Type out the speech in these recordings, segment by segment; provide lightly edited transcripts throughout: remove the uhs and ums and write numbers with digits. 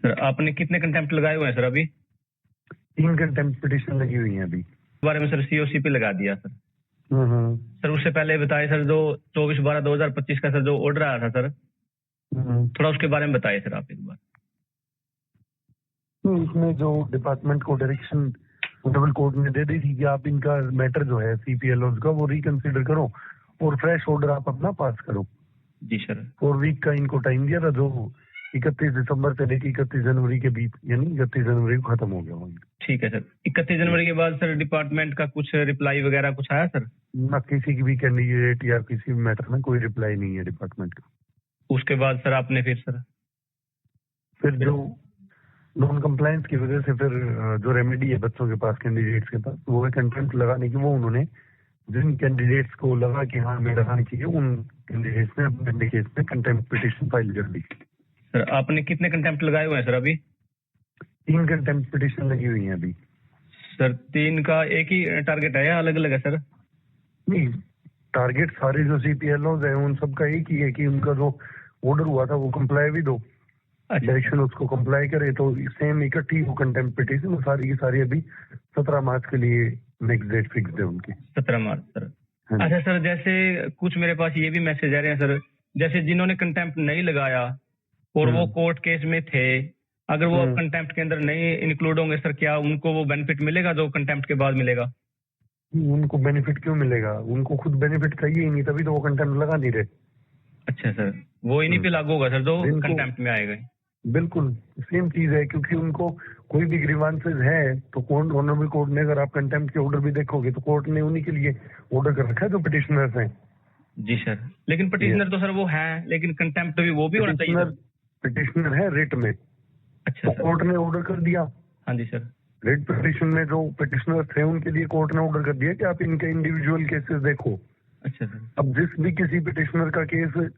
Sir आपने कितने contempt लगाए हुए हैं सर अभी? 3 कंटेम्प्ट पिटीशन लगी हुई है अभी। बारे में सर सीओसी पे लगा दिया सर। सर उससे पहले बताइए सर, जो 24/12/2025 का सर जो ऑर्डर आया था सर, थोड़ा उसके बारे में बताइए सर आप एक बार। इसमें जो डिपार्टमेंट को डायरेक्शन डबल कोर्ट ने दे दी थी कि आप इनका मैटर जो है सीपीएलओ का वो रिकंसीडर करो और फ्रेश ऑर्डर आप अपना पास करो। जी सर। 4 वीक का इनको टाइम दिया था, जो 31 दिसंबर से लेकर 31 जनवरी के बीच, यानी 31 जनवरी को खत्म हो गया वो। ठीक है सर। 31 जनवरी के बाद सर डिपार्टमेंट का कुछ रिप्लाई वगैरह कुछ आया सर? ना किसी की भी कैंडिडेट या किसी भी मैटर में कोई रिप्लाई नहीं है डिपार्टमेंट का। उसके बाद सर आपने फिर जो नॉन कंप्लायंस की वजह से फिर जो रेमेडी है बच्चों के पास, कैंडिडेट्स के पास, वो है कंटेम्प्ट लगाने की। वो उन्होंने जिन कैंडिडेट्स को लगा कि हाँ हमें लगानी चाहिए, उन कैंडिडेट्स ने अपने केस में कंटेम्प्ट पिटीशन फाइल कर दी। सर आपने कितने कंटेम्प्ट लगाए हुए हैं सर अभी? 3 कंटेम्प्ट पिटीशन लगी हुई है अभी। सर 3 का एक ही टारगेट है या अलग अलग है सर? नहीं, टारगेट सारे जो सीपीएलओ है उन सबका एक ही है कि उनका जो ऑर्डर हुआ था वो कंप्लाई भी दो। अच्छा। डायरेक्शन उसको कंप्लाई करे तो सेम इकट्ठी वो कंटेम्प्ट पिटीशन सारी की सारी अभी 17 मार्च के लिए नेक्स्ट डेट फिक्स है उनकी। 17 मार्च सर। अच्छा सर, जैसे कुछ मेरे पास ये भी मैसेज आ रहे हैं सर, जैसे जिन्होंने कंटेम्प्ट नहीं लगाया और वो कोर्ट केस में थे, अगर वो कंटेम्प्ट के अंदर नहीं इंक्लूड होंगे सर, क्या उनको वो बेनिफिट मिलेगा जो कंटेम्प्ट के बाद मिलेगा? उनको बेनिफिट क्यों मिलेगा? उनको खुद बेनिफिट चाहिए ही नहीं, तभी तो वो कंटेम्प्ट लगा नहीं रहे। अच्छा सर, वो इन्हीं पे लागू होगा सर जो कंटेम्प्ट में आएगा? बिल्कुल सेम चीज है, क्योंकि उनको कोई भी ग्रीवांसेस है तो कोर्ट, ऑनरेबल कोर्ट ने, अगर आप कंटेम्प्ट के ऑर्डर भी देखोगे तो कोर्ट ने उन्हीं के लिए ऑर्डर कर रखा है जो पिटिशनर्स हैं। जी सर, लेकिन पिटिशनर तो सर वो है, लेकिन कंटेम्प्ट भी वो भी होना चाहिए सर। पिटिशनर है रिट में। अच्छा तो कोर्ट ने ऑर्डर कर दिया। हाँ जी सर। रिट पिटिशन में जो पिटिशनर थे उनके लिए कोर्ट ने ऑर्डर कर दिया कि आप इनके इंडिविजुअल केसेस देखो। अच्छा सर। अब जिस भी किसी पिटिशनर का केस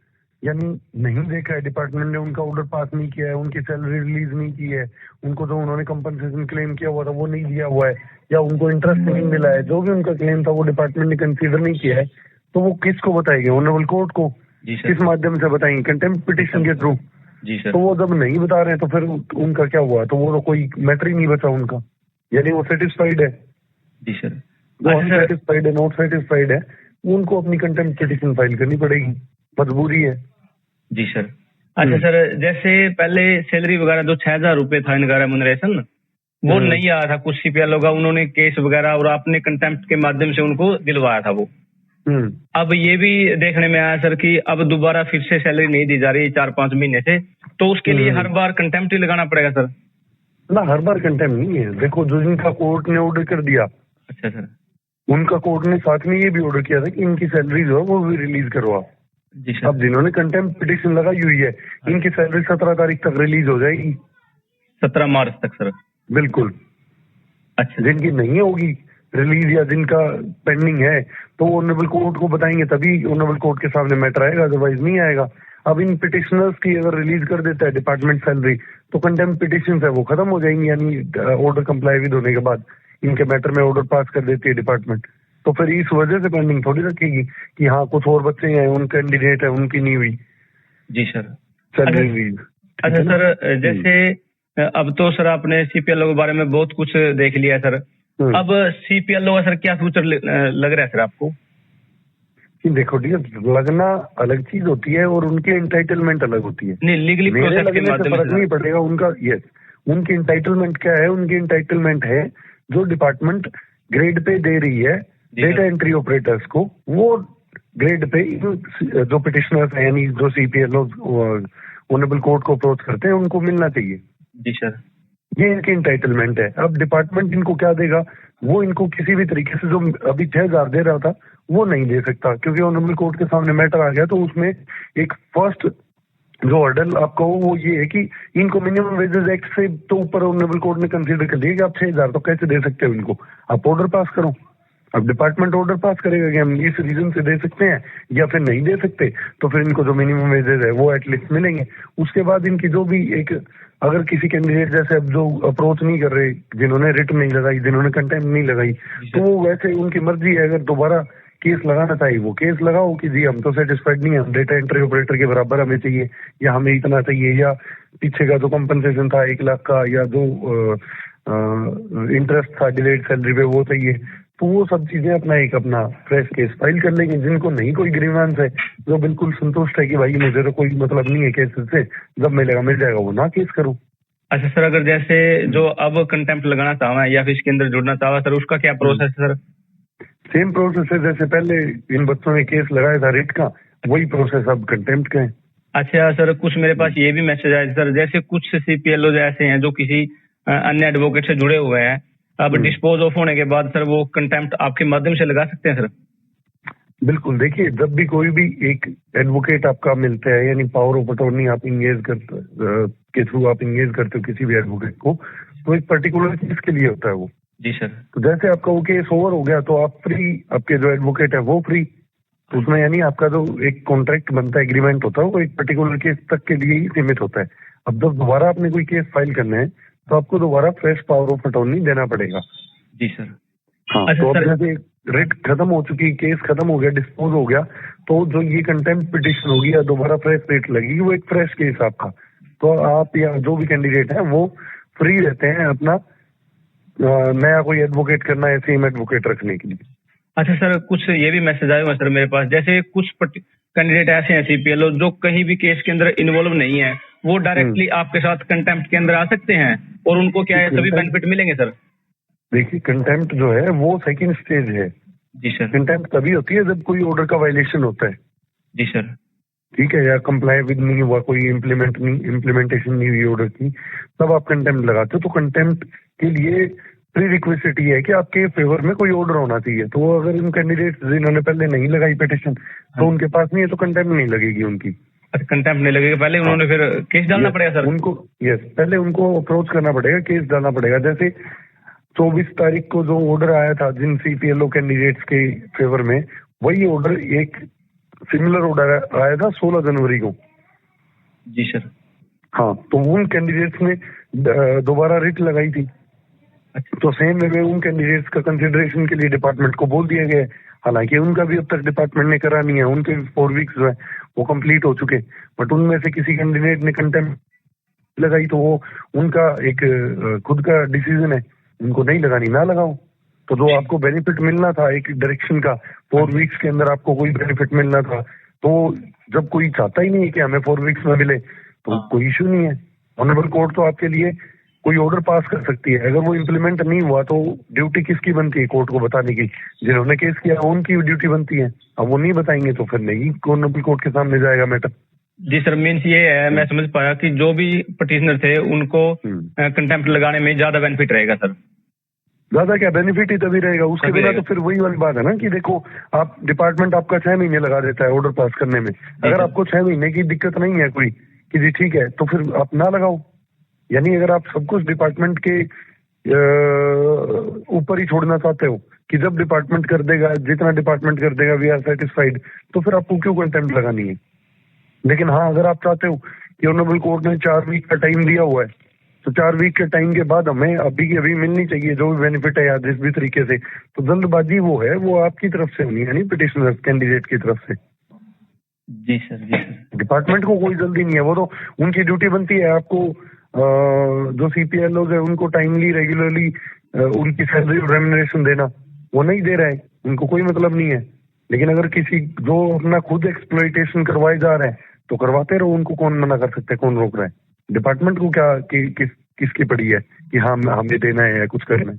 यानी नहीं देखा है, डिपार्टमेंट ने उनका ऑर्डर पास नहीं किया है, उनकी सैलरी रिलीज नहीं की है, उनको जो उन्होंने कंपनसेशन क्लेम किया हुआ था वो नहीं दिया हुआ है, या उनको इंटरेस्ट नहीं मिला है, जो भी उनका क्लेम था वो डिपार्टमेंट ने कंसीडर नहीं किया है, तो वो किसको बताएंगे? ऑनरेबल कोर्ट को। किस माध्यम से बताएंगे? कंटेम्प्ट पिटिशन के थ्रू। जी सर। तो वो जब नहीं बता रहे हैं तो फिर उनका क्या हुआ? तो वो तो कोई मैटर ही नहीं बचा उनका, यानी वो सेटिस्फाइड है। जी सर। जो अनसेटिस्फाइड है, नॉट सेटिस्फाइड है, उनको अपनी कंटेम्प्ट पिटिशन फाइल करनी पड़ेगी, मजबूरी है। जी सर। अच्छा सर, जैसे पहले सैलरी वगैरह जो 6,000 रुपए था इनका रेम्यूनरेशन, वो नहीं आया था कुछ सीपीएलओ का, उन्होंने केस वगैरह और आपने कंटेम्प्ट के माध्यम से उनको दिलवाया था वो। अब ये भी देखने में आया सर कि अब दोबारा फिर से सैलरी नहीं दी जा रही 4-5 महीने से, तो उसके लिए हर बार कंटेम्प्ट ही लगाना पड़ेगा सर? ना, हर बार कंटेम्प्ट नहीं है। देखो, जो जिनका कोर्ट ने ऑर्डर कर दिया, अच्छा सर, उनका कोर्ट ने साथ में ये भी ऑर्डर किया था कि इनकी सैलरी जो है वो भी रिलीज करवाओ। जी सर। अब जिन्होंने कंटेम्प्ट पिटिशन लगाई हुई है, इनकी सैलरी 17 तारीख तक रिलीज हो जाएगी। 17 मार्च तक सर? बिल्कुल। अच्छा। जिनकी नहीं होगी रिलीज या जिनका पेंडिंग है तो ऑनरेबल कोर्ट को बताएंगे, तभी ऑनरेबल कोर्ट के सामने मैटर आएगा, अदरवाइज नहीं आएगा। अब इन पिटिशनर्स की अगर रिलीज कर देता है डिपार्टमेंट सैलरी, तो कंटेम्प्ट पिटिशन है वो खत्म हो जाएंगी, यानी ऑर्डर कंप्लाई विद होने के बाद इनके मैटर में ऑर्डर पास कर देती है डिपार्टमेंट। तो फिर इस वजह से पेंडिंग थोड़ी रखेगी कि हाँ कुछ और बच्चे हैं, उन कैंडिडेट है, उनकी नहीं हुई। जी सर। Salary release. अच्छा सर, जैसे अब तो सर आपने सीपीएलओ के बारे में बहुत कुछ देख लिया है सर, अब सीपीएलओ का सर क्या फ्यूचर लग रहा है सर आपको? देखो डियर, लगना अलग चीज होती है और उनकी एंटाइटलमेंट अलग होती है। नहीं, लीगली प्रोसेस के माध्यम से फर्क नहीं पड़ेगा उनका। यस, उनकी एंटाइटलमेंट क्या है? उनकी एंटाइटलमेंट है जो डिपार्टमेंट ग्रेड पे दे रही है डेटा एंट्री ऑपरेटर्स को, वो ग्रेड पे जो पिटिशनर्स हैं, यानी जो सीपीएलओ ऑनरेबल कोर्ट को अप्रोच करते हैं, उनको मिलना चाहिए। जी सर। ये इनकी एंटाइटलमेंट है। अब डिपार्टमेंट इनको क्या देगा? वो इनको किसी भी तरीके से, जो अभी 6,000 दे रहा था वो नहीं दे सकता, क्योंकि ऑनरेबल कोर्ट के सामने मैटर आ गया। तो उसमें एक फर्स्ट जो हर्डल आपका वो ये है कि इनको मिनिमम वेजेस एक्ट से तो ऊपर ऑनरेबल कोर्ट ने कंसीडर कर लिया कि आप 6,000 तो कैसे दे सकते हो इनको, आप ऑर्डर पास करो। अब डिपार्टमेंट ऑर्डर पास करेगा कि हम इस रीजन से दे सकते हैं या फिर नहीं दे सकते, तो फिर इनको जो मिनिमम वेजेस है वो एटलीस्ट मिलेंगे। उसके बाद इनकी जो भी एक, अगर किसी कैंडिडेट जैसे अब जो अप्रोच नहीं कर रहे, जिन्होंने रिट नहीं लगाई, जिन्होंने कंटेम्प्ट नहीं लगाई, तो वो वैसे उनकी मर्जी है, अगर दोबारा केस लगाना चाहिए वो केस लगाओ कि जी हम तो सेटिस्फाइड नहीं है, हम डेटा एंट्री ऑपरेटर के बराबर हमें चाहिए, या हमें इतना चाहिए, या पीछे का जो कंपनसेशन था 1 लाख का, या जो इंटरेस्ट था डिलेड सैलरी पे वो चाहिए। तो वो सब चीजें अपना फ्रेश केस फाइल कर लेंगे। जिनको नहीं कोई ग्रीवांस है, जो बिल्कुल संतुष्ट है कि भाई मुझे तो कोई मतलब नहीं है केस से, जब मिलेगा मिल जाएगा, वो ना केस करो। अच्छा सर, अगर जैसे जो अब कंटेम्प्ट लगाना चाहवा है या फिर इसके अंदर जुड़ना चाहवा सर, उसका क्या प्रोसेस है सर? सेम प्रोसेस है जैसे पहले इन बच्चों ने केस लगाया था रेट का, वही प्रोसेस अब कंटेम्प्ट का है। अच्छा सर, कुछ मेरे पास ये भी मैसेज आया सर, जैसे कुछ CPLO ऐसे हैं जो किसी अन्य एडवोकेट से जुड़े हुए हैं, अब डिस्पोज ऑफ होने के बाद सर वो कंटेम्प्ट आपके माध्यम से लगा सकते हैं सर? बिल्कुल, देखिए जब भी कोई भी एक एडवोकेट आपका मिलता है, यानी पावर ऑफ अटॉर्नी आप इंगेज करते के थ्रू आप इंगेज करते हो किसी भी एडवोकेट को, तो एक पर्टिकुलर केस के लिए होता है वो। जी सर। तो जैसे आपका वो केस ओवर हो गया तो आप फ्री, आपके जो एडवोकेट है वो फ्री। तो उसमें यानी आपका जो एक कॉन्ट्रैक्ट बनता है, एग्रीमेंट होता है, वो एक पर्टिकुलर केस तक के लिए ही सीमित होता है। अब जब दोबारा आपने कोई केस फाइल करना है तो आपको दोबारा फ्रेश पावर ऑफ अटॉर्नी देना पड़ेगा। जी सर। हाँ, अच्छा, तो अब सर, जैसे रेट खत्म हो चुकी, केस खत्म हो गया, डिस्पोज हो गया, तो जो ये कंटेम्प्ट पिटिशन होगी या दोबारा फ्रेश रेट लगेगी, वो एक फ्रेश केस आपका। तो आप या जो भी कैंडिडेट है वो फ्री रहते हैं अपना नया कोई एडवोकेट करना है, सेम एडवोकेट रखने के लिए। अच्छा सर, कुछ ये भी मैसेज आए हुए सर मेरे पास, जैसे कुछ कैंडिडेट ऐसे हैं CPLO जो कहीं भी केस के अंदर इन्वॉल्व नहीं है, वो डायरेक्टली आपके साथ कंटेम्प्ट के अंदर आ सकते हैं, और उनको क्या है सभी बेनिफिट मिलेंगे सर? देखिए कंटेम्प्ट जो है वो सेकंड स्टेज है। जी सर। कंटेम्प्ट तभी होती है जब कोई ऑर्डर का वायलेशन होता है। जी सर। ठीक है, या कंप्लाई विद नहीं हुआ, कोई इम्प्लीमेंटेशन नहीं हुई ऑर्डर की, तब आप कंटेम्प्ट लगाते हो। तो कंटेम्प्ट के लिए प्री रिक्वेस्ट ये है कि आपके फेवर में कोई ऑर्डर होना चाहिए। तो अगर इन कैंडिडेट जिन्होंने पहले नहीं लगाई पिटिशन, तो उनके पास नहीं है, तो कंटेम्प्ट नहीं लगेगी उनकी। अच्छा, कंटेम्प्ट नहीं लगेगा, पहले उन्होंने फिर केस डालना पड़ेगा सर? उनको पहले उनको अप्रोच करना पड़ेगा, केस डालना पड़ेगा। जैसे 24 तारीख को जो ऑर्डर आया था जिन CPLO कैंडिडेट्स के फेवर में, वही ऑर्डर एक सिमिलर ऑर्डर आया था 16 जनवरी को। जी सर। हाँ, तो उन कैंडिडेट्स ने दोबारा रिट लगाई थी। तो सेम वे में उन कैंडिडेट्स का कंसिडरेशन के लिए डिपार्टमेंट को बोल दिया गया है। हालांकि उनका भी अब तक डिपार्टमेंट ने करा नहीं है, उनके 4 वीक्स जो है वो कंप्लीट हो चुके, बट उनमें से किसी कैंडिडेट ने कंटेम्प्ट लगाई, तो वो उनका एक खुद का डिसीजन है, उनको नहीं लगानी ना लगाओ। तो जो आपको बेनिफिट मिलना था एक डायरेक्शन का, 4 वीक्स के अंदर आपको कोई बेनिफिट मिलना था, तो जब कोई चाहता ही नहीं है कि हमें 4 वीक्स में मिले, तो कोई इश्यू नहीं है। ऑनरेबल कोर्ट तो आपके लिए कोई ऑर्डर पास कर सकती है। अगर वो इम्प्लीमेंट नहीं हुआ तो ड्यूटी किसकी बनती है कोर्ट को बताने की? जिन्होंने केस किया उनकी ड्यूटी बनती है। अब वो नहीं बताएंगे तो फिर नहीं ऑनरेबल कोर्ट के सामने जाएगा मैटर। जी सर, मीन्स ये है, मैं समझ पाया कि जो भी पिटिशनर थे उनको कंटेम्प्ट लगाने में ज्यादा बेनिफिट रहेगा सर। ज्यादा क्या बेनिफिट ही तभी रहेगा, उसके बिना तो फिर वही वाली बात है ना कि देखो आप डिपार्टमेंट आपका 6 महीने लगा देता है ऑर्डर पास करने में। अगर आपको 6 महीने की दिक्कत नहीं है कोई कि जी ठीक है, तो फिर आप ना लगाओ। यानी अगर आप सब कुछ डिपार्टमेंट के ऊपर ही छोड़ना चाहते हो कि जब डिपार्टमेंट कर देगा, जितना डिपार्टमेंट कर देगा वी आर सेटिस्फाइड, तो फिर आपको क्यों कंटेम्प्ट लगानी है? लेकिन हाँ, अगर आप चाहते हो कि ऑनरेबल कोर्ट ने 4 वीक का टाइम दिया हुआ है, तो 4 वीक के टाइम के बाद हमें अभी की अभी मिलनी चाहिए जो भी बेनिफिट है या जिस भी तरीके से, तो जल्दबाजी वो है वो आपकी तरफ से होनी है, यानी पिटिशनर कैंडिडेट की तरफ से। जी सर। जी सर। डिपार्टमेंट को कोई जल्दी नहीं है, वो तो उनकी ड्यूटी बनती है आपको जो CPLO है उनको टाइमली रेगुलरली उनकी सैलरी और रेम्युनरेशन देना। वो नहीं दे रहे हैं, उनको कोई मतलब नहीं है। लेकिन अगर किसी जो अपना खुद एक्सप्लॉइटेशन करवाए जा रहे हैं तो करवाते रहो, उनको कौन मना कर सकते हैं, कौन रोक रहा है? डिपार्टमेंट को क्या किसकी पड़ी है कि हाँ हमें देना है या कुछ करना है?